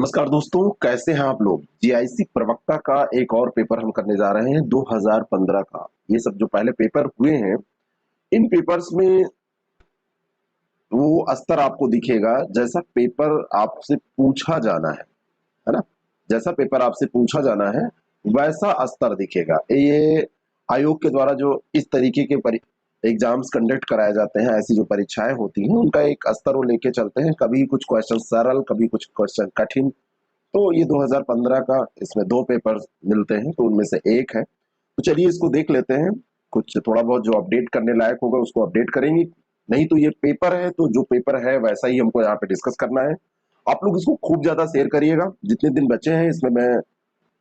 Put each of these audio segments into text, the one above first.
नमस्कार दोस्तों, कैसे हैं आप लोग। जीआईसी प्रवक्ता का एक और पेपर हम करने जा रहे हैं 2015 का। ये सब जो पहले पेपर हुए हैं, इन पेपर्स में वो स्तर आपको दिखेगा जैसा पेपर आपसे पूछा जाना है ना। जैसा पेपर आपसे पूछा जाना है वैसा स्तर दिखेगा। ये आयोग के द्वारा जो इस तरीके के एग्जाम्स कंडक्ट कराए जाते हैं, ऐसी जो परीक्षाएं होती हैं उनका एक स्तर वो लेके चलते हैं। कभी कुछ क्वेश्चन सरल, कभी कुछ क्वेश्चन कठिन। तो ये 2015 का, इसमें दो पेपर मिलते हैं तो उनमें से एक है। तो चलिए इसको देख लेते हैं। कुछ थोड़ा बहुत जो अपडेट करने लायक होगा उसको अपडेट करेंगे, नहीं तो ये पेपर है तो जो पेपर है वैसा ही हमको यहाँ पे डिस्कस करना है। आप लोग इसको खूब ज्यादा शेयर करिएगा। जितने दिन बचे हैं इसमें मैं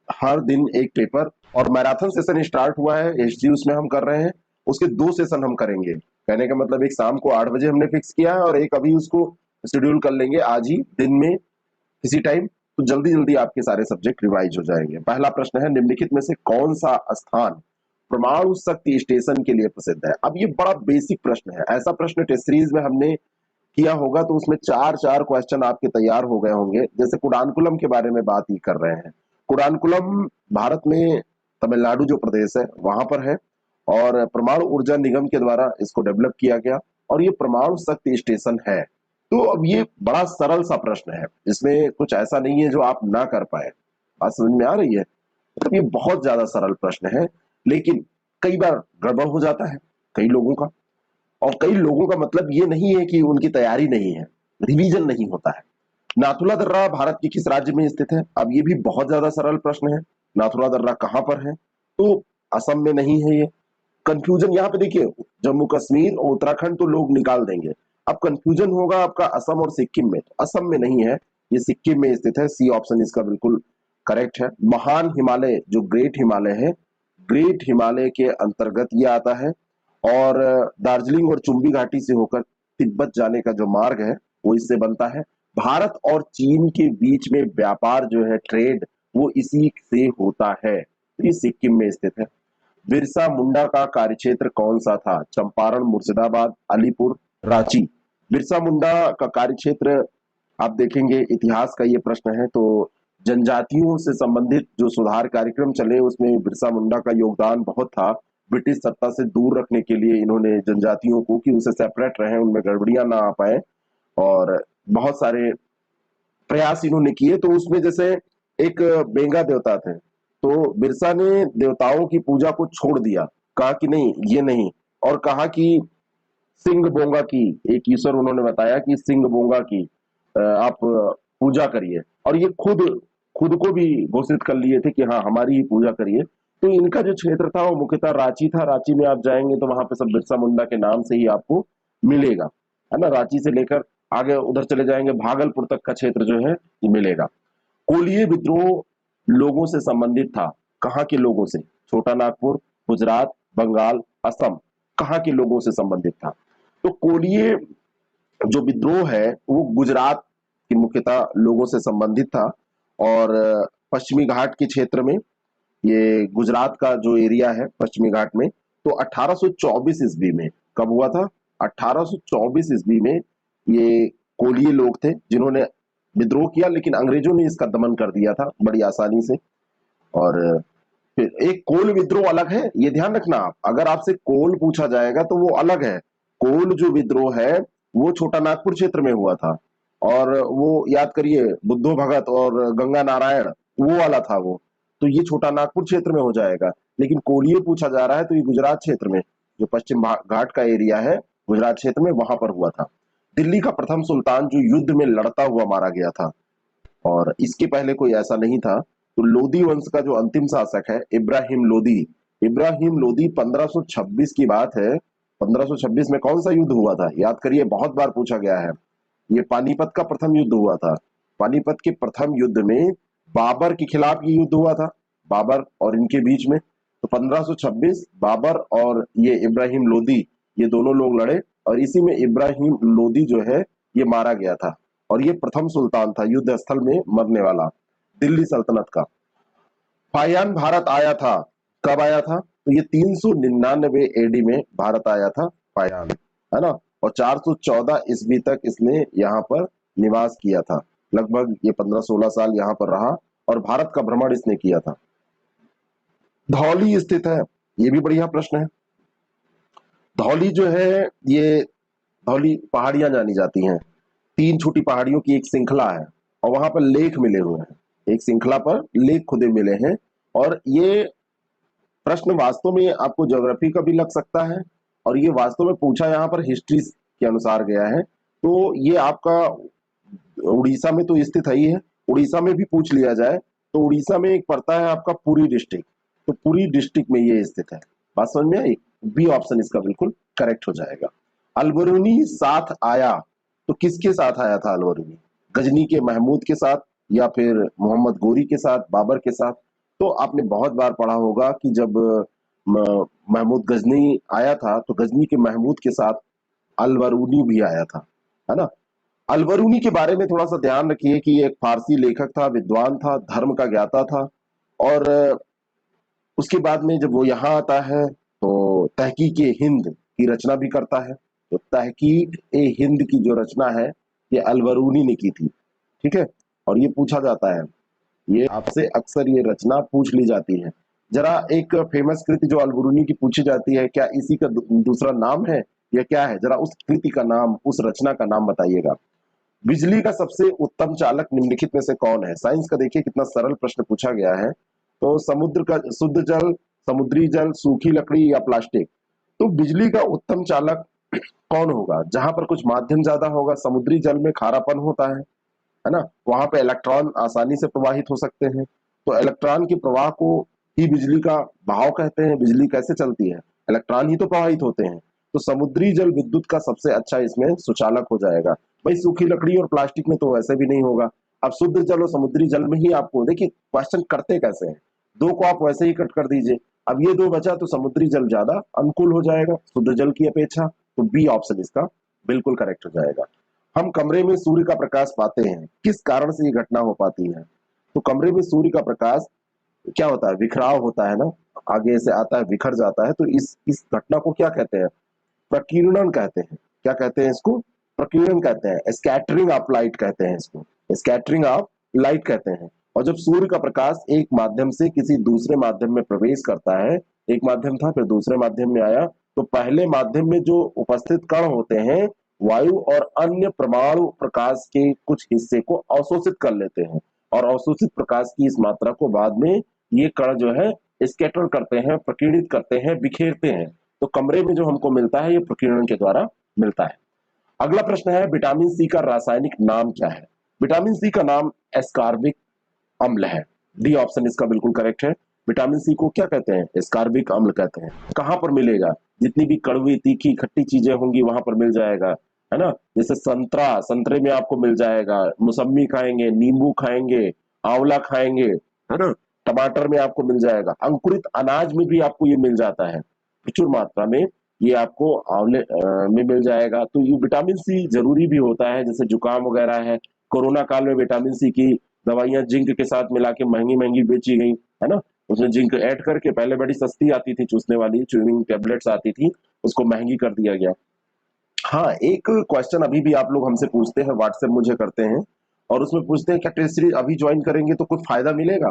हर दिन एक पेपर, और मैराथन सेशन स्टार्ट हुआ है एचजी, उसमें हम कर रहे हैं। उसके दो सेशन हम करेंगे। कहने का मतलब एक शाम को 8 बजे हमने फिक्स किया है और एक अभी उसको शेड्यूल कर लेंगे आज ही दिन में किसी टाइम। तो जल्दी जल्दी आपके सारे सब्जेक्ट रिवाइज हो जाएंगे। पहला प्रश्न है, निम्नलिखित में से कौन सा स्थान परमाणु शक्ति स्टेशन के लिए प्रसिद्ध है। अब ये बड़ा बेसिक प्रश्न है। ऐसा प्रश्न टेस्ट सीरीज में हमने किया होगा तो उसमें चार चार क्वेश्चन आपके तैयार हो गए होंगे। जैसे कुडानकुलम के बारे में बात ही कर रहे हैं। कुडानकुलम भारत में तमिलनाडु जो प्रदेश है वहां पर है, और परमाणु ऊर्जा निगम के द्वारा इसको डेवलप किया गया, और ये परमाणु शक्ति स्टेशन है। तो अब ये बड़ा सरल सा प्रश्न है, इसमें कुछ ऐसा नहीं है जो आप ना कर पाए। बात समझ में आ रही है। मतलब ये बहुत ज्यादा सरल प्रश्न है, लेकिन कई बार गड़बड़ हो जाता है कई लोगों का। और कई लोगों का मतलब ये नहीं है कि उनकी तैयारी नहीं है, रिवीजन नहीं होता है। नाथुला दर्रा भारत के किस राज्य में स्थित है। अब ये भी बहुत ज्यादा सरल प्रश्न है। नाथुला दर्रा कहां पर है, तो असम में नहीं है ये। कंफ्यूजन यहाँ पे देखिए, जम्मू कश्मीर और उत्तराखंड तो लोग निकाल देंगे। अब कंफ्यूजन होगा आपका असम और सिक्किम में, तो असम में नहीं है, ये सिक्किम में स्थित है। सी ऑप्शन इसका बिल्कुल करेक्ट है। महान हिमालय जो ग्रेट हिमालय है, ग्रेट हिमालय के अंतर्गत ये आता है। और दार्जिलिंग और चुंबी घाटी से होकर तिब्बत जाने का जो मार्ग है वो इससे बनता है। भारत और चीन के बीच में व्यापार जो है, ट्रेड, वो इसी से होता है। तो ये सिक्किम में स्थित है। बिरसा मुंडा का कार्यक्षेत्र कौन सा था। चंपारण, मुर्शिदाबाद, अलीपुर, रांची। बिरसा मुंडा का कार्यक्षेत्र आप देखेंगे, इतिहास का ये प्रश्न है तो जनजातियों से संबंधित जो सुधार कार्यक्रम चले उसमें बिरसा मुंडा का योगदान बहुत था। ब्रिटिश सत्ता से दूर रखने के लिए इन्होंने जनजातियों को, कि उनसे सेपरेट रहे, उनमें गड़बड़ियां ना आ पाए, और बहुत सारे प्रयास इन्होंने किए। तो उसमें जैसे एक बेंगा देवता थे, तो बिरसा ने देवताओं की पूजा को छोड़ दिया, कहा कि नहीं ये नहीं, और कहा कि सिंह बोंगा की, एक ईश्वर उन्होंने बताया कि सिंह बोंगा की आप पूजा करिए, और ये खुद खुद को भी घोषित कर लिए थे कि हाँ हमारी ही पूजा करिए। तो इनका जो क्षेत्र था वो मुख्यतः रांची था। रांची में आप जाएंगे तो वहां पे सब बिरसा मुंडा के नाम से ही आपको मिलेगा, है ना। रांची से लेकर आगे उधर चले जाएंगे, भागलपुर तक का क्षेत्र जो है ये मिलेगा। कोलिये विद्रोह लोगों से संबंधित था, कहाँ के लोगों से। छोटा नागपुर, गुजरात, बंगाल, असम, कहाँ के लोगों से संबंधित था। तो कोलिये जो विद्रोह है वो गुजरात के मुख्यतः लोगों से संबंधित था। और पश्चिमी घाट के क्षेत्र में, ये गुजरात का जो एरिया है पश्चिमी घाट में, तो 1824 ईस्वी में कब हुआ था। 1824 ईस्वी में ये कोलिये लोग थे जिन्होंने विद्रोह किया, लेकिन अंग्रेजों ने इसका दमन कर दिया था बड़ी आसानी से। और फिर एक कोल विद्रोह अलग है, ये ध्यान रखना आप। अगर आपसे कोल पूछा जाएगा तो वो अलग है। कोल जो विद्रोह है वो छोटा नागपुर क्षेत्र में हुआ था, और वो याद करिए बुद्धो भगत और गंगा नारायण, वो वाला था वो। तो ये छोटा नागपुर क्षेत्र में हो जाएगा। लेकिन कोलिये पूछा जा रहा है तो ये गुजरात क्षेत्र में, जो पश्चिम घाट का एरिया है गुजरात क्षेत्र में, वहां पर हुआ था। दिल्ली का प्रथम सुल्तान जो युद्ध में लड़ता हुआ मारा गया था, और इसके पहले कोई ऐसा नहीं था। तो लोदी वंश का जो अंतिम शासक है इब्राहिम लोदी। इब्राहिम लोदी 1526 की बात है। 1526 में कौन सा युद्ध हुआ था, याद करिए, बहुत बार पूछा गया है। ये पानीपत का प्रथम युद्ध हुआ था। पानीपत के प्रथम युद्ध में बाबर के खिलाफ ये युद्ध हुआ था, बाबर और इनके बीच में। तो 1526 बाबर और ये इब्राहिम लोदी, ये दोनों लोग लड़े, और इसी में इब्राहिम लोदी जो है ये मारा गया था। और ये प्रथम सुल्तान था युद्ध स्थल में मरने वाला, दिल्ली सल्तनत का। फाहियान भारत आया था, कब आया था, तो ये 399 एडी में भारत आया था फाहियान, है ना। और 414 ईस्वी तक इसने यहाँ पर निवास किया था। लगभग ये 15-16 साल यहाँ पर रहा और भारत का भ्रमण इसने किया था। धौली स्थित है, ये भी बढ़िया प्रश्न है। धौली जो है, ये धौली पहाड़ियां जानी जाती हैं, 3 छोटी पहाड़ियों की एक श्रृंखला है और वहां पर लेख मिले हुए हैं, एक श्रृंखला पर लेख खुदे मिले हैं। और ये प्रश्न वास्तव में आपको ज्योग्राफी का भी लग सकता है और ये वास्तव में पूछा यहाँ पर हिस्ट्री के अनुसार गया है। तो ये आपका उड़ीसा में तो स्थित है ही है, उड़ीसा में भी पूछ लिया जाए तो उड़ीसा में एक पड़ता है आपका पुरी डिस्ट्रिक्ट, तो पुरी डिस्ट्रिक्ट में ये स्थित है। बात समझ में आई? बी ऑप्शन इसका बिल्कुल करेक्ट हो जाएगा। अलबरूनी साथ आया, तो किसके साथ आया था अलबरूनी? गजनी के महमूद के साथ या फिर मोहम्मद गोरी के साथ, बाबर के साथ? तो आपने बहुत बार पढ़ा होगा कि जब महमूद गजनी आया था तो गजनी के महमूद के साथ अलबरूनी भी आया था, है ना। अलबरूनी के बारे में थोड़ा सा ध्यान रखिए कि एक फारसी लेखक था, विद्वान था, धर्म का ज्ञाता था। और उसके बाद में जब वो यहाँ आता है तो तहकीक ए हिंद की रचना भी करता है। तो तहकीक ए हिंद की जो रचना है ये अलबरूनी ने की थी, ठीक है। और ये पूछा जाता है, ये आपसे अक्सर ये रचना पूछ ली जाती है। जरा एक फेमस कृति जो अलबरूनी की पूछी जाती है, क्या इसी का दूसरा नाम है या क्या है? जरा उस कृति का नाम, उस रचना का नाम बताइएगा। बिजली का सबसे उत्तम चालक निम्नलिखित में से कौन है? साइंस का देखिए कितना सरल प्रश्न पूछा गया है। तो समुद्र का शुद्ध जल, समुद्री जल, सूखी लकड़ी या प्लास्टिक? तो बिजली का उत्तम चालक कौन होगा? जहां पर कुछ माध्यम ज्यादा होगा, समुद्री जल में खारापन होता है ना, वहां पे इलेक्ट्रॉन आसानी से प्रवाहित हो सकते हैं। तो इलेक्ट्रॉन के प्रवाह को ही बिजली का बहाव कहते हैं। बिजली कैसे चलती है? इलेक्ट्रॉन ही तो प्रवाहित होते हैं। तो समुद्री जल विद्युत का सबसे अच्छा इसमें सुचालक हो जाएगा। भाई सूखी लकड़ी और प्लास्टिक में तो वैसे भी नहीं होगा। अब शुद्ध जल और समुद्री जल में ही आपको देखिए क्वेश्चन करते कैसे हैं, दो को आप वैसे ही कट कर दीजिए। अब ये दो बचा तो समुद्री जल ज्यादा अनुकूल हो जाएगा शुद्ध जल की अपेक्षा। तो बी ऑप्शन इसका बिल्कुल करेक्ट हो जाएगा। हम कमरे में सूर्य का प्रकाश पाते हैं, किस कारण से ये घटना हो पाती है? तो कमरे में सूर्य का प्रकाश क्या होता है? विखराव होता है ना, आगे से आता है बिखर जाता है। तो इस घटना को क्या कहते हैं? प्रकीर्णन कहते हैं। क्या कहते हैं इसको? प्रकीर्णन कहते हैं। स्कैटरिंग ऑफ लाइट कहते हैं इसको, स्कैटरिंग ऑफ लाइट कहते हैं। और जब सूर्य का प्रकाश एक माध्यम से किसी दूसरे माध्यम में प्रवेश करता है, एक माध्यम था फिर दूसरे माध्यम में आया, तो पहले माध्यम में जो उपस्थित कण होते हैं वायु और अन्य परमाणु प्रकाश के कुछ हिस्से को अवशोषित कर लेते हैं और अवशोषित प्रकाश की इस मात्रा को बाद में ये कण जो है स्कैटर करते हैं, प्रकीर्णित करते हैं, बिखेरते हैं। तो कमरे में जो हमको मिलता है ये प्रकीर्णन के द्वारा मिलता है। अगला प्रश्न है, विटामिन सी का रासायनिक नाम क्या है? विटामिन सी का नाम एस्कॉर्बिक अम्ल है। डी ऑप्शन इसका बिल्कुल करेक्ट है। विटामिन सी को क्या कहते हैं? एस्कॉर्बिक अम्ल कहते हैं। कहां पर मिलेगा? जितनी भी कड़वी तीखी खट्टी चीजें होंगी वहां पर मिल जाएगा, है ना। जैसे संतरा, संतरे में आपको मिल जाएगा, मौसम्मी खाएंगे, नींबू खाएंगे, आंवला खाएंगे, है ना, टमाटर में आपको मिल जाएगा, अंकुरित अनाज में भी आपको ये मिल जाता है प्रचुर मात्रा में, ये आपको आंवले में मिल जाएगा। तो ये विटामिन सी जरूरी भी होता है, जैसे जुकाम वगैरह है, कोरोना काल में विटामिन सी की दवाइयां जिंक के साथ मिला के महंगी महंगी बेची गई, है ना। उसमें जिंक ऐड करके, पहले बड़ी सस्ती आती थी चूसने वाली च्यूइंग टेबलेट्स आती थी, उसको महंगी कर दिया गया। हाँ, एक क्वेश्चन अभी भी आप लोग हमसे पूछते हैं, व्हाट्सएप मुझे करते हैं और उसमें पूछते हैं क्या टेस्ट सीरीज अभी ज्वाइन करेंगे तो कुछ फायदा मिलेगा?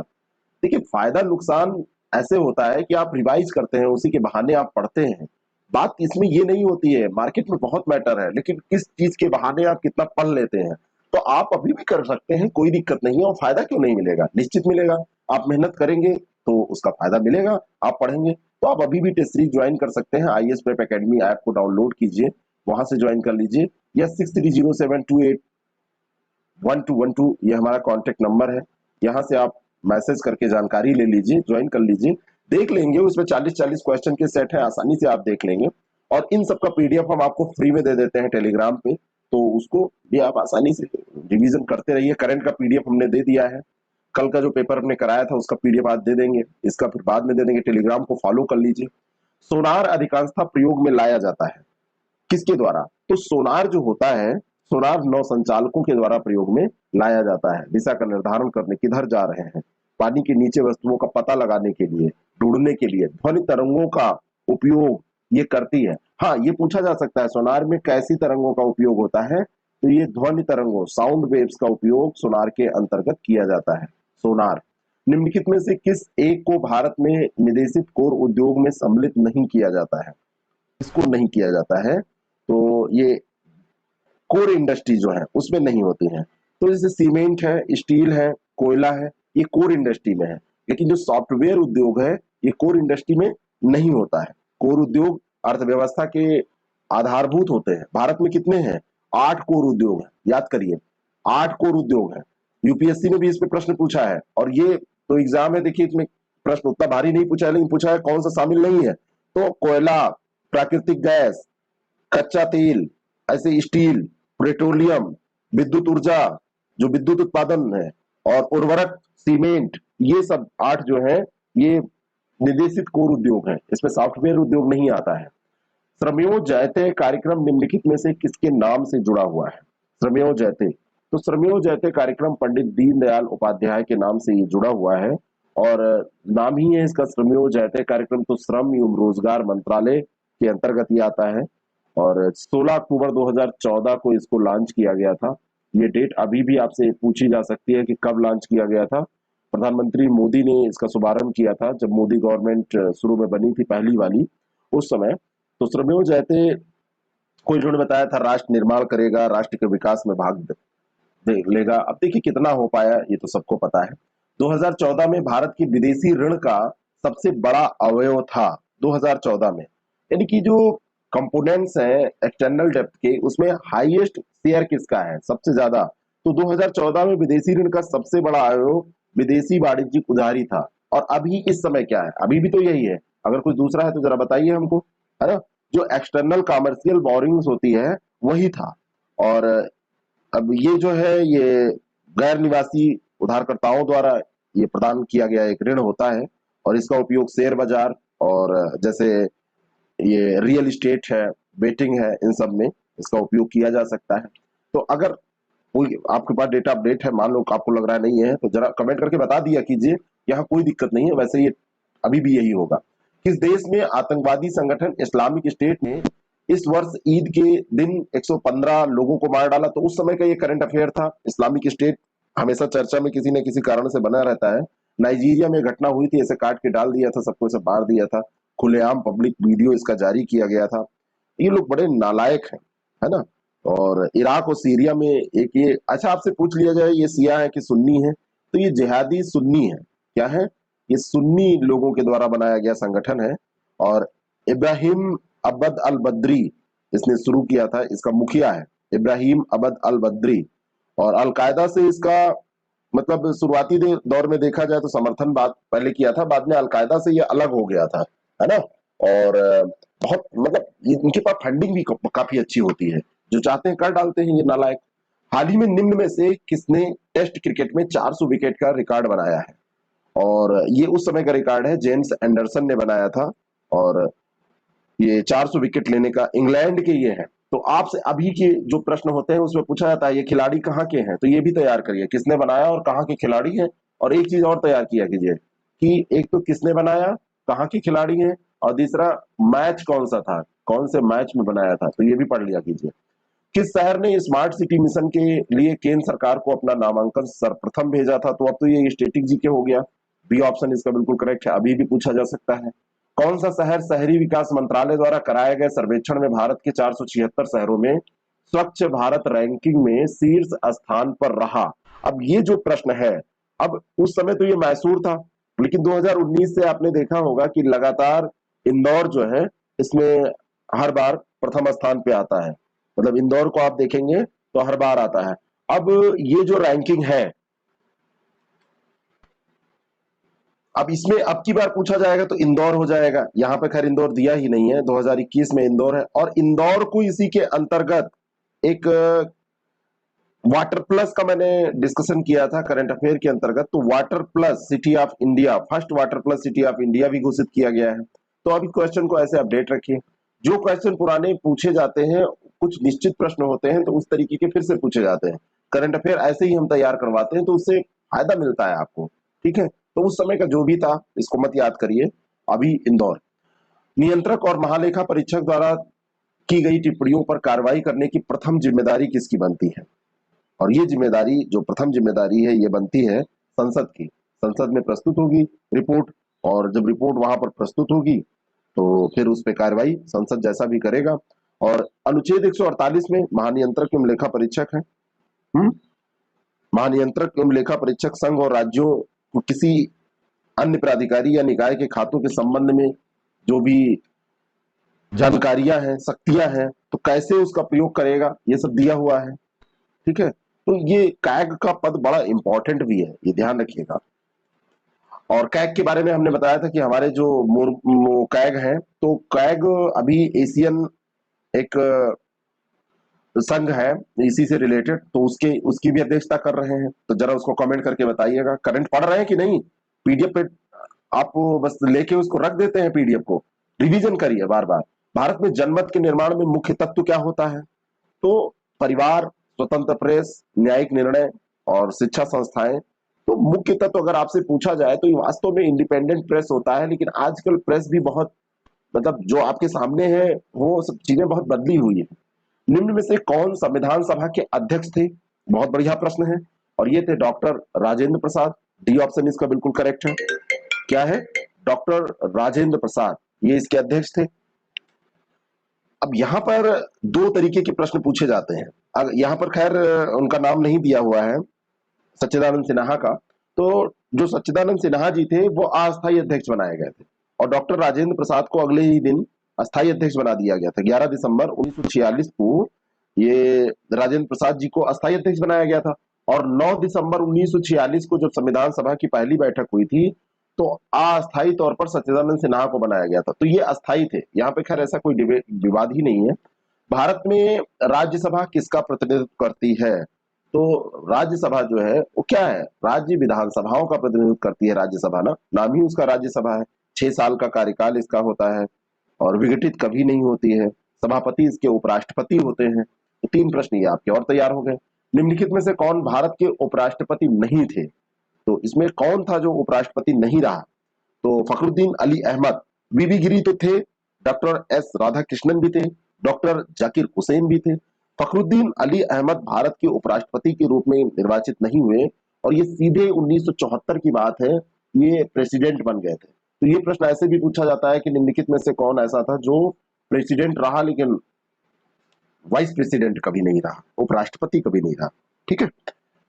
देखिए फायदा नुकसान ऐसे होता है कि आप रिवाइज करते हैं, उसी के बहाने आप पढ़ते हैं। बात इसमें ये नहीं होती है, मार्केट में बहुत मैटर है, लेकिन किस चीज के बहाने आप कितना पढ़ लेते हैं। तो आप अभी भी कर सकते हैं, कोई दिक्कत नहीं है। और फायदा क्यों नहीं मिलेगा? निश्चित मिलेगा। आप मेहनत करेंगे तो उसका फायदा मिलेगा, आप पढ़ेंगे तो आप अभी भी टेस्ट सीरीज ज्वाइन कर सकते हैं। आईएएस प्रेप एकेडमी ऐप को डाउनलोड कीजिए, वहां से ज्वाइन कर लीजिए, या 6307281212 ये हमारा कॉन्टेक्ट नंबर है, यहाँ से आप मैसेज करके जानकारी ले लीजिए, ज्वाइन कर लीजिए, देख लेंगे। उसमें 40-40 क्वेश्चन के सेट है, आसानी से आप देख लेंगे। और इन सब का पीडीएफ हम आपको फ्री में दे देते हैं टेलीग्राम पे, तो उसको भी आप आसानी से रिवीजन करते रहिए। करंट का पीडीएफ हमने दे दिया है, कल का जो पेपर हमने कराया था उसका पीडीएफ आज दे देंगे, इसका फिर बाद में दे देंगे। टेलीग्राम को फॉलो कर लीजिए। सोनार अधिकांशतः प्रयोग में लाया जाता है किसके द्वारा? तो सोनार जो होता है, सोनार नौ संचालकों के द्वारा प्रयोग में लाया जाता है, दिशा का निर्धारण करने, किधर जा रहे हैं, पानी के नीचे वस्तुओं का पता लगाने के लिए, ढूंढने के लिए, ध्वनि तरंगों का उपयोग ये करती है। हाँ, ये पूछा जा सकता है सोनार में कैसी तरंगों का उपयोग होता है? तो ये ध्वनि तरंगों साउंड वेव्स का उपयोग सोनार के अंतर्गत किया जाता है। सोनार निम्नलिखित में से किस एक को भारत में निदेशित कोर उद्योग में सम्मिलित नहीं किया जाता है? इसको नहीं किया जाता है, तो ये कोर इंडस्ट्री जो है उसमें नहीं होती है। तो जैसे सीमेंट है, स्टील है, कोयला है, ये कोर इंडस्ट्री में है। लेकिन जो सॉफ्टवेयर उद्योग है ये कोर इंडस्ट्री में नहीं होता है। कोर उद्योग अर्थव्यवस्था के आधारभूत होते हैं। भारत में कितने हैं? 8 कोर उद्योग हैं, याद करिए 8 कोर उद्योग हैं। यूपीएससी ने भी इस पे प्रश्न पूछा है और ये तो एग्जाम है, देखिए इसमें प्रश्न उतना भारी नहीं पूछा है, लेकिन पूछा है कौन सा शामिल नहीं है। तो कोयला, प्राकृतिक गैस, कच्चा तेल, ऐसे स्टील, पेट्रोलियम, विद्युत ऊर्जा जो विद्युत उत्पादन है, और उर्वरक, सीमेंट, ये सब 8 जो है ये निदेशित कोर उद्योग है। इसमें सॉफ्टवेयर उद्योग नहीं आता है। श्रमेव जयते कार्यक्रम निम्नलिखित में से किसके नाम से जुड़ा हुआ है? श्रमेव जयते, तो श्रमेव जयते कार्यक्रम पंडित दीनदयाल उपाध्याय के नाम से ये जुड़ा हुआ है और नाम ही है इसका श्रमेव जयते कार्यक्रम। तो श्रम एवं रोजगार मंत्रालय के अंतर्गत ये आता है और 16 अक्टूबर 2014 को इसको लॉन्च किया गया था। ये डेट अभी भी आपसे पूछी जा सकती है कि कब लॉन्च किया गया था। प्रधानमंत्री मोदी ने इसका शुभारंभ किया था जब मोदी गवर्नमेंट शुरू में बनी थी पहली वाली, उस समय। तो श्रमेव जयते को इन्होंने बताया था राष्ट्र निर्माण करेगा, राष्ट्र के विकास में भाग लेगा। अब देखिए कितना हो पाया ये तो सबको पता है। 2014 में भारत की विदेशी ऋण का सबसे बड़ा अवयव था 2014 में, यानी कि जो कंपोनेंट्स हैं एक्सटर्नल डेब्ट के उसमें हाईएस्ट शेयर किसका है, सबसे ज्यादा। तो 2014 में विदेशी ऋण का सबसे बड़ा अवयव विदेशी वाणिज्यिक उधारी था। और अभी इस समय क्या है? अभी भी तो यही है। अगर कुछ दूसरा है तो जरा बताइए हमको, है ना। जो एक्सटर्नल कॉमर्शियल बोरिंग्स होती है वही था। और अब ये जो है ये गैर निवासी उधारकर्ताओं द्वारा ये प्रदान किया गया एक ऋण होता है और इसका उपयोग शेयर बाजार और जैसे ये रियल इस्टेट है, बेटिंग है, इन सब में इसका उपयोग किया जा सकता है। तो अगर कोई आपके पास डेटा अपडेट है, मान लो आपको लग रहा है नहीं है, तो जरा कमेंट करके बता दिया कीजिए। यहाँ कोई दिक्कत नहीं है, वैसे ये अभी भी यही होगा। किस देश में आतंकवादी संगठन इस्लामिक स्टेट ने इस वर्ष ईद के दिन 115 लोगों को मार डाला? तो उस समय का ये करंट अफेयर था। इस्लामिक स्टेट हमेशा चर्चा में किसी न किसी कारण से बना रहता है। नाइजीरिया में घटना हुई थी, ऐसे काट के डाल दिया था, सबको ऐसे मार दिया था, खुलेआम पब्लिक वीडियो इसका जारी किया गया था। ये लोग बड़े नालायक हैं, है ना। और इराक और सीरिया में एक ये, अच्छा आपसे पूछ लिया जाए ये शिया है कि सुन्नी है, तो ये जिहादी सुन्नी है। क्या है? ये सुन्नी लोगों के द्वारा बनाया गया संगठन है और इब्राहिम अब्द अल बद्री इसने शुरू किया था, इसका मुखिया है इब्राहिम अब्द अल बद्री। और अलकायदा से इसका मतलब शुरुआती दौर में देखा जाए तो समर्थन बात पहले किया था, बाद में अलकायदा से ये अलग हो गया था, है ना। और बहुत मतलब इनके पास फंडिंग भी काफी अच्छी होती है, जो चाहते हैं कर डालते हैं ये नालायक। हाल ही में निम्न में से किसने टेस्ट क्रिकेट में 400 विकेट का रिकॉर्ड बनाया है? और ये उस समय का रिकॉर्ड है, जेम्स एंडरसन ने बनाया था और ये 400 विकेट लेने का इंग्लैंड के ये है। तो आपसे अभी के जो प्रश्न होते हैं उसमें पूछा जाता है ये खिलाड़ी कहाँ के हैं, तो ये भी तैयार करिए किसने बनाया और कहाँ के खिलाड़ी हैं। और एक चीज और तैयार किया कीजिए कि एक तो किसने बनाया, कहाँ के खिलाड़ी हैं, और दूसरा मैच कौन सा था, कौन से मैच में बनाया था, तो ये भी पढ़ लिया कीजिए। किस शहर ने स्मार्ट सिटी मिशन के लिए केंद्र सरकार को अपना नामांकन सर्वप्रथम भेजा था? तो अब तो ये स्टैटिक जीके हो गया। बी ऑप्शन इसका बिल्कुल करेक्ट है, अभी भी पूछा जा सकता है। कौन सा शहर शहरी विकास मंत्रालय द्वारा कराए गए सर्वेक्षण में भारत के 476 शहरों में स्वच्छ भारत रैंकिंग में शीर्ष स्थान पर रहा? अब ये जो प्रश्न है, अब उस समय तो ये मैसूर था, लेकिन 2019 से आपने देखा होगा कि लगातार इंदौर जो है इसमें हर बार प्रथम स्थान पे आता है। मतलब इंदौर को आप देखेंगे तो हर बार आता है। अब ये जो रैंकिंग है, अब इसमें अब की बार पूछा जाएगा तो इंदौर हो जाएगा। यहाँ पे खैर इंदौर दिया ही नहीं है, 2021 में इंदौर है। और इंदौर को इसी के अंतर्गत एक वाटर प्लस का मैंने डिस्कशन किया था करंट अफेयर के अंतर्गत, तो water plus city of India, first water plus city of India भी घोषित किया गया है। तो अभी क्वेश्चन को ऐसे अपडेट रखिए, जो क्वेश्चन पुराने पूछे जाते हैं, कुछ निश्चित प्रश्न होते हैं तो उस तरीके के फिर से पूछे जाते हैं। करंट अफेयर ऐसे ही हम तैयार करवाते हैं तो उससे फायदा मिलता है आपको, ठीक है। तो उस समय का जो भी था इसको मत याद करिए। अभी इंदौर नियंत्रक और महालेखा परीक्षक द्वारा की गई टिप्पणियों पर कार्रवाई करने की प्रथम जिम्मेदारी किसकी बनती है? और ये जिम्मेदारी, जो प्रथम जिम्मेदारी है, ये बनती है संसद की। संसद में प्रस्तुत होगी रिपोर्ट, और जब रिपोर्ट वहां पर प्रस्तुत होगी तो फिर उस पे कार्रवाई संसद जैसा भी करेगा। और अनुच्छेद 148 में महानियंत्रक एवं लेखा परीक्षक है। महानियंत्रक एवं लेखा परीक्षक संघ और राज्यों को किसी अन्य प्राधिकारी या निकाय के खातों के संबंध में जो भी जानकारियां हैं, शक्तियां हैं, तो कैसे उसका प्रयोग करेगा, ये सब दिया हुआ है। ठीक है, तो ये कैग का पद बड़ा इंपॉर्टेंट भी है, ये ध्यान रखिएगा। और कैग के बारे में हमने बताया था कि हमारे जो कैग है, तो कैग अभी एशियन एक संघ है इसी से रिलेटेड, तो उसकी भी अध्यक्षता कर रहे हैं। तो जरा उसको कमेंट करके बताइएगा, करंट पढ़ रहे हैं कि नहीं? पीडीएफ पे आप बस लेके उसको रख देते हैं, पीडीएफ को रिवीजन करिए बार बार। भारत में जनमत के निर्माण में मुख्य तत्व क्या होता है? तो परिवार, स्वतंत्र प्रेस, न्यायिक निर्णय और शिक्षा संस्थाएं। तो मुख्य तत्व अगर आपसे पूछा जाए तो ये वास्तव में इंडिपेंडेंट प्रेस होता है, लेकिन आजकल प्रेस भी बहुत, मतलब जो आपके सामने है वो सब चीजें बहुत बदली हुई है। निम्न में से कौन संविधान सभा के अध्यक्ष थे? बहुत बढ़िया प्रश्न है, और ये थे doctor Rajendra Prasad. D option इसका बिल्कुल करेक्ट है। क्या है? डॉक्टर राजेंद्र प्रसाद, ये इसके अध्यक्ष थे। अब यहाँ पर दो तरीके के प्रश्न पूछे जाते हैं। अब यहाँ पर खैर उनका नाम नहीं दिया हुआ है, सच्चिदानंद सिन्हा का। तो जो सच्चिदानंद सिन्हा जी थे वो अस्थायी अध्यक्ष बनाए गए थे, और डॉक्टर राजेंद्र प्रसाद को अगले ही दिन अस्थायी अध्यक्ष बना दिया गया था। 11 दिसंबर 1946 को ये राजेंद्र प्रसाद जी को अस्थायी अध्यक्ष बनाया गया था, और 9 दिसंबर 1946 को जब संविधान सभा की पहली बैठक हुई थी तो अस्थायी तौर पर सच्चिदानंद सिन्हा को बनाया गया था। तो ये अस्थायी थे, यहाँ पे खैर ऐसा कोई विवाद ही नहीं है। भारत में राज्यसभा किसका प्रतिनिधित्व करती है? तो राज्यसभा जो है वो क्या है? राज्य विधानसभाओं का प्रतिनिधित्व करती है राज्यसभा ना, नाम ही उसका राज्यसभा है। 6 साल का कार्यकाल इसका होता है, और विघटित कभी नहीं होती है। सभापति इसके उपराष्ट्रपति होते हैं। तो 3 प्रश्न ये आपके और तैयार हो गए। निम्नलिखित में से कौन भारत के उपराष्ट्रपति नहीं थे? तो इसमें कौन था जो उपराष्ट्रपति नहीं रहा? तो फखरुद्दीन अली अहमद, बीबी गिरी तो थे, डॉक्टर एस राधाकृष्णन भी थे, डॉक्टर जाकिर हुसैन भी थे। फखरुद्दीन अली अहमद भारत के उपराष्ट्रपति के रूप में निर्वाचित नहीं हुए, और ये सीधे 1974 की बात है, ये प्रेसिडेंट बन गए थे। तो ये प्रश्न ऐसे भी पूछा जाता है कि निम्नलिखित में से कौन ऐसा था जो प्रेसिडेंट रहा लेकिन वाइस प्रेसिडेंट कभी नहीं रहा, उपराष्ट्रपति कभी नहीं रहा। ठीक है,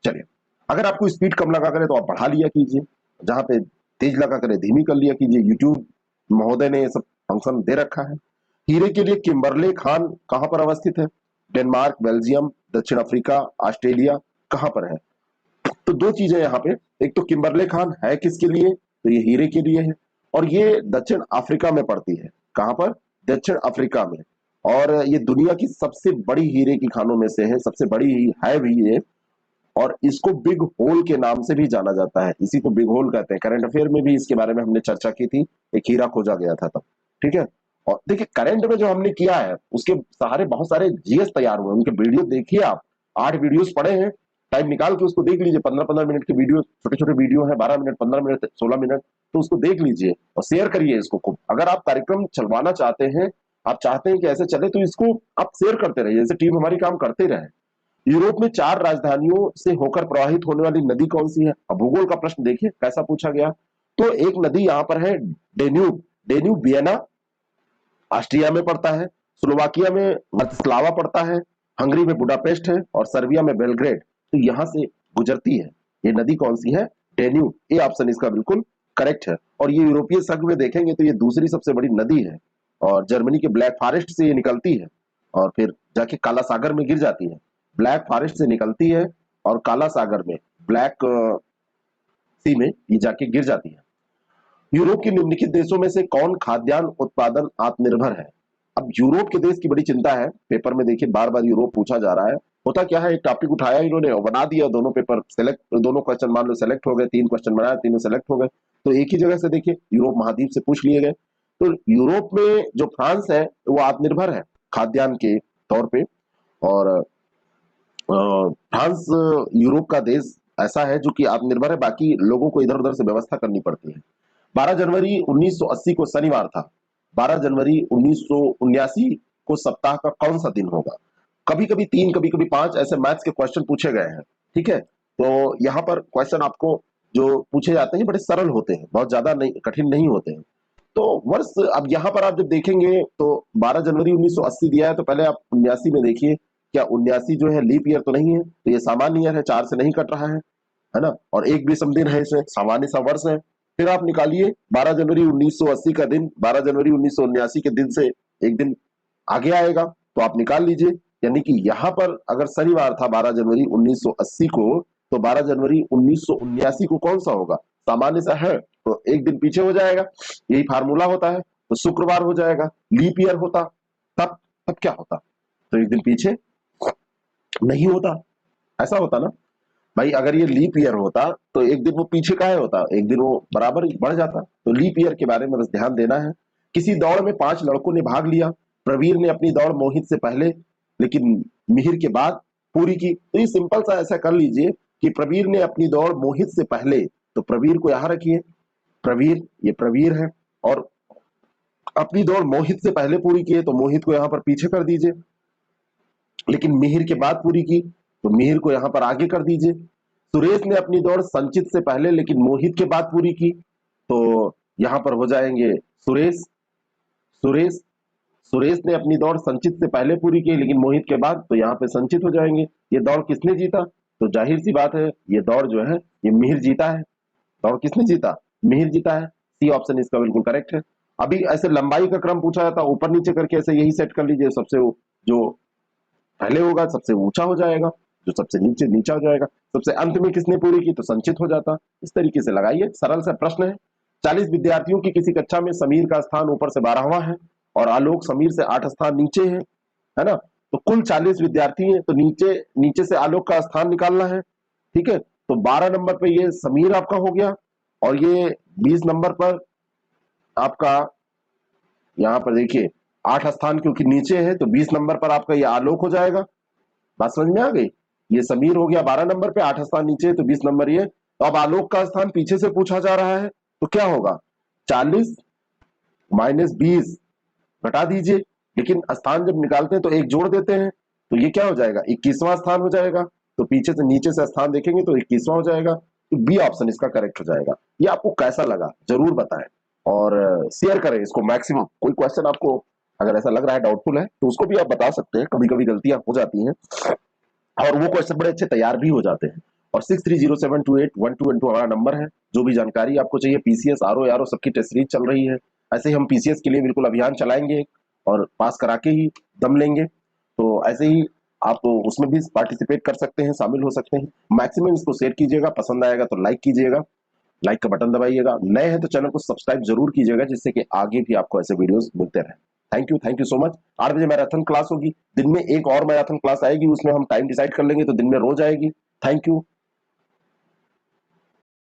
चलिए। अगर आपको स्पीड कम लगा करे तो आप बढ़ा लिया कीजिए, जहां पे तेज लगा करे धीमी कर लिया कीजिए। यूट्यूब महोदय ने ये सब फंक्शन दे रखा है। हीरे के लिए किम्बरले खान कहां पर अवस्थित है? डेनमार्क, बेल्जियम, दक्षिण अफ्रीका, ऑस्ट्रेलिया, कहां पर है? तो दो चीजें यहाँ पे, एक तो किम्बरले खान है किसके लिए? तो ये हीरे के लिए है, और ये दक्षिण अफ्रीका में पड़ती है। कहां पर? दक्षिण अफ्रीका में। और ये दुनिया की सबसे बड़ी हीरे की खानों में से है, सबसे बड़ी ही है भी ये, और इसको बिग होल के नाम से भी जाना जाता है। इसी को बिग होल कहते हैं। करंट अफेयर में भी इसके बारे में हमने चर्चा की थी, एक हीरा खोजा गया था तब। ठीक है, और देखिए करंट में जो हमने किया है उसके सहारे बहुत सारे जीएस तैयार हुए, उनके वीडियो देखिए आप। 8 वीडियोस पड़े हैं, टाइम निकाल के उसको देख लीजिए। 15-15 मिनट के वीडियो, छोटे छोटे वीडियो है, 12 मिनट, 15 मिनट, 16 मिनट। तो उसको देख लीजिए और शेयर करिए इसको खूब। अगर आप कार्यक्रम चलवाना चाहते हैं, आप चाहते हैं कि ऐसे चले, तो इसको आप शेयर करते रहिए, जैसे टीम हमारी काम करते रहे। यूरोप में 4 राजधानियों से होकर प्रवाहित होने वाली नदी कौन सी है? अब भूगोल का प्रश्न देखिए कैसा पूछा गया। तो एक नदी यहां पर है डेन्यूब। डेन्यूब वियना ऑस्ट्रिया में पड़ता है, स्लोवाकिया में ब्रतिस्लावा पड़ता है, हंगरी में बुडापेस्ट है, और सर्बिया में बेलग्रेड। तो यहां से गुजरती है। ये नदी कौन सी है? डेन्यूब। ये ऑप्शन इसका बिल्कुल करेक्ट है। और ये यूरोपीय संघ में देखेंगे तो ये दूसरी सबसे बड़ी नदी है, और जर्मनी के ब्लैक फॉरेस्ट से ये निकलती है और फिर जाके काला सागर में गिर जाती है। ब्लैक फॉरेस्ट से निकलती है और काला सागर में, ब्लैक सी में ये जाके गिर जाती है। यूरोप के निम्नलिखित देशों में से कौन खाद्यान्न उत्पादन आत्मनिर्भर है? अब यूरोप के देश की बड़ी चिंता है, पेपर में देखिए बार बार यूरोप पूछा जा रहा है। होता क्या है, एक टॉपिक उठाया इन्होंने और बना दिया, दोनों पेपर सेलेक्ट, दोनों क्वेश्चन मान लो सेलेक्ट हो गए, 3 क्वेश्चन बनाया, तीनों सेलेक्ट हो गए। तो एक ही जगह से देखिए यूरोप महाद्वीप से पूछ लिए गए। तो यूरोप में जो फ्रांस है वो आत्मनिर्भर है खाद्यान्न के तौर पे, और फ्रांस यूरोप का देश ऐसा है जो कि आत्मनिर्भर है, बाकी लोगों को इधर उधर से व्यवस्था करनी पड़ती है। 12 जनवरी 1980 को शनिवार था। 12 जनवरी 1979 को सप्ताह का कौन सा दिन होगा। कभी कभी 3, कभी कभी 5 ऐसे मैथ्स के क्वेश्चन पूछे गए हैं। ठीक है, तो यहाँ पर क्वेश्चन आपको जो पूछे जाते हैं बड़े सरल होते हैं, बहुत ज्यादा नहीं, कठिन नहीं होते हैं। तो वर्ष, अब यहाँ पर आप जब देखेंगे तो 12 जनवरी 1980 दिया है, तो पहले आप 79 में देखिए, क्या 79 जो है लीप ईयर तो नहीं है, तो ये सामान्य ईयर है, 4 से नहीं कट रहा है ना, और एक भी सम दिन है, इसमें सामान्य सा वर्ष है। फिर आप निकालिए 12 जनवरी 1980 का दिन 12 जनवरी 1979 के दिन से एक दिन आगे आएगा, तो आप निकाल लीजिए। यानी कि यहाँ पर अगर शनिवार था 12 जनवरी 1980 को, तो 12 जनवरी 1979 को कौन सा होगा, सामान्य सा है, तो एक दिन पीछे हो जाएगा। यही फार्मूला होता है। तो शुक्रवार हो जाएगा। लीप ईयर होता तब तब क्या होता, तो एक दिन पीछे नहीं होता, ऐसा होता ना भाई। अगर ये लीप ईयर होता तो एक दिन वो पीछे काहे होता, एक दिन वो बराबर बढ़ जाता। तो लीप ईयर के बारे में बस ध्यान देना है। किसी दौड़ में 5 लड़कों ने भाग लिया। प्रवीर ने अपनी दौड़ मोहित से पहले लेकिन मिहिर के बाद पूरी की। तो ये सिंपल सा ऐसा कर लीजिए कि प्रवीर ने अपनी दौड़ मोहित से पहले, तो प्रवीर को यहां रखिए, प्रवीर, ये प्रवीर है, और अपनी दौड़ मोहित से पहले पूरी की है, तो मोहित को यहां पर पीछे कर दीजिए। लेकिन मिहिर के बाद पूरी की, तो मिहिर को यहां पर आगे कर दीजिए। सुरेश ने अपनी दौड़ संचित से पहले लेकिन मोहित के बाद पूरी की, तो यहां पर हो जाएंगे सुरेश, सुरेश, सुरेश ने अपनी दौड़ संचित से पहले पूरी की लेकिन मोहित के बाद, तो यहाँ पे संचित हो जाएंगे। ये दौड़ किसने जीता, तो जाहिर सी बात है ये दौड़ जो है ये मिहिर जीता है। दौड़ किसने जीता, मिहिर जीता है। सी ऑप्शन इसका बिल्कुल करेक्ट है। अभी ऐसे लंबाई का क्रम पूछा जाता, ऊपर नीचे करके ऐसे यही सेट कर लीजिए, सबसे जो पहले होगा सबसे ऊंचा हो जाएगा, जो सबसे नीचे नीचा हो जाएगा। सबसे अंत में किसने पूरी की, तो संचित हो जाता। इस तरीके से लगाइए, सरल सा प्रश्न है। 40 विद्यार्थियों की किसी कक्षा में समीर का स्थान ऊपर से 12वां है और आलोक समीर से 8 स्थान नीचे है ना। तो कुल 40 विद्यार्थी हैं, तो नीचे नीचे से आलोक का स्थान निकालना है। ठीक है, तो 12 नंबर पे ये समीर आपका हो गया, और ये 20 नंबर पर आपका, यहाँ पर देखिए 8 स्थान क्योंकि नीचे है, तो 20 नंबर पर आपका ये आलोक हो जाएगा। बात समझ में आ गई। ये समीर हो गया 12 नंबर पे, 8 स्थान नीचे है, तो 20 नंबर ये। तो अब आलोक का स्थान पीछे से पूछा जा रहा है, तो क्या होगा, 40 माइनस 20 घटा दीजिए। लेकिन स्थान जब निकालते हैं तो एक जोड़ देते हैं, तो ये क्या हो जाएगा, 21वां स्थान हो जाएगा। तो पीछे से नीचे से स्थान देखेंगे तो 21वां हो जाएगा। तो बी ऑप्शन इसका करेक्ट हो जाएगा। ये आपको कैसा लगा जरूर बताएं, और शेयर करें इसको मैक्सिमम। कोई क्वेश्चन आपको अगर ऐसा लग रहा है डाउटफुल है, तो उसको भी आप बता सकते हैं। कभी कभी गलतियां हो जाती हैं और वो क्वेश्चन बड़े अच्छे तैयार भी हो जाते हैं। और 6307281212 हमारा नंबर है। जो भी जानकारी आपको चाहिए, पीसीएस, आरओ सबकी टेस्ट सीरीज चल रही है। ऐसे ही हम पीसीएस के लिए बिल्कुल अभियान चलाएंगे और पास करा के ही दम लेंगे। तो ऐसे ही आप उसमें भी पार्टिसिपेट कर सकते हैं, शामिल हो सकते हैं। मैक्सिमम इसको शेयर कीजिएगा, पसंद आएगा तो लाइक कीजिएगा, लाइक का बटन दबाइएगा। नए हैं तो चैनल को सब्सक्राइब जरूर कीजिएगा, जिससे कि आगे भी आपको ऐसे वीडियोस मिलते रहे। Thank you so much. 8 बजे मैराथन क्लास होगी, दिन में एक और मैराथन क्लास आएगी, उसमें हम टाइम डिसाइड कर लेंगे, तो दिन में रोज आएगी। Thank you.